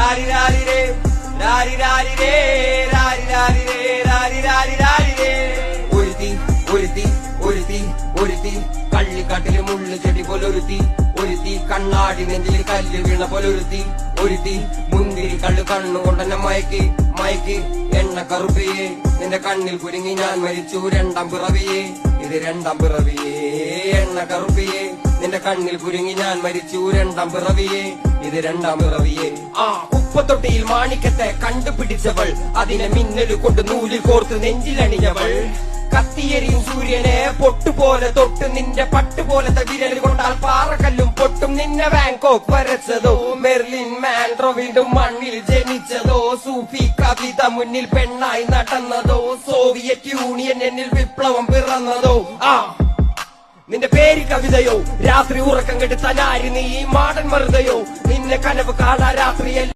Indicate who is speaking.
Speaker 1: രാരി രാരി രേ രാരി രാരി രേ രാരി രാരി രേ രാരി രാരി രാരി രേ. ഒരുത്തി ഒരുത്തി ഒരുത്തി ഒരുത്തി കള്ളിക്കാട്ടില് മുള്ളു ചെടി പോലൊരുത്തി, ഒരുത്തി കണ്ണാടി നെഞ്ചിൽ കല്ല് വീണ പോലൊരുത്തി, ഒരുത്തി മുന്തിരി കള്ളു കണ്ണുകൊണ്ടെന്നെ മയക്കി മയക്കി എണ്ണ കറുപ്പിയേ നിന്റെ കണ്ണിൽ കുരുങ്ങി ഞാൻ മരിച്ചു രണ്ടാം പിറവിയേ ഇത് രണ്ടാം പിറവിയേ. എണ്ണ കറുപ്പിയേ നിന്റെ കണ്ണിൽ കുരുങ്ങി ഞാൻ മരിച്ചു രണ്ടാം പിറവിയേ ഇത് രണ്ടാം പിറവിയേ. കുപ്പത്തൊട്ടിയിൽ മാണിക്കത്തെ കണ്ടുപിടിച്ചവൾ, അതിനെ മിന്നല് കൊണ്ട് നൂലിൽ കോർത്ത് നെഞ്ചിലണിഞ്ഞവൾ, കത്തിയെരിയും സൂര്യനെ പൊട്ടുപോലെ തൊട്ട് നിന്റെ പട്ടുപോലത്തെ വിരൽ കൊണ്ടാൽ പാറക്കല്ലും പൊട്ടും. നിന്നെ ബാങ്കോക്ക് വരച്ചതോ മെർലിൻ മാൻഡ്രോ വീണ്ടും മണ്ണിൽ ജനിച്ചതോ, സൂഫി കവിത മുന്നിൽ പെണ്ണായി നടന്നതോ, സോവിയറ്റ് യൂണിയൻ എന്നിൽ വിപ്ലവം പിറന്നതോ. നിന്റെ പേര് കവിതയോ രാത്രി ഉറക്കം കെട്ട് തലാരി നീ മാടൻ മറുതയോ, നിന്നെ കനവ് കാണാ രാത്രിയല്ല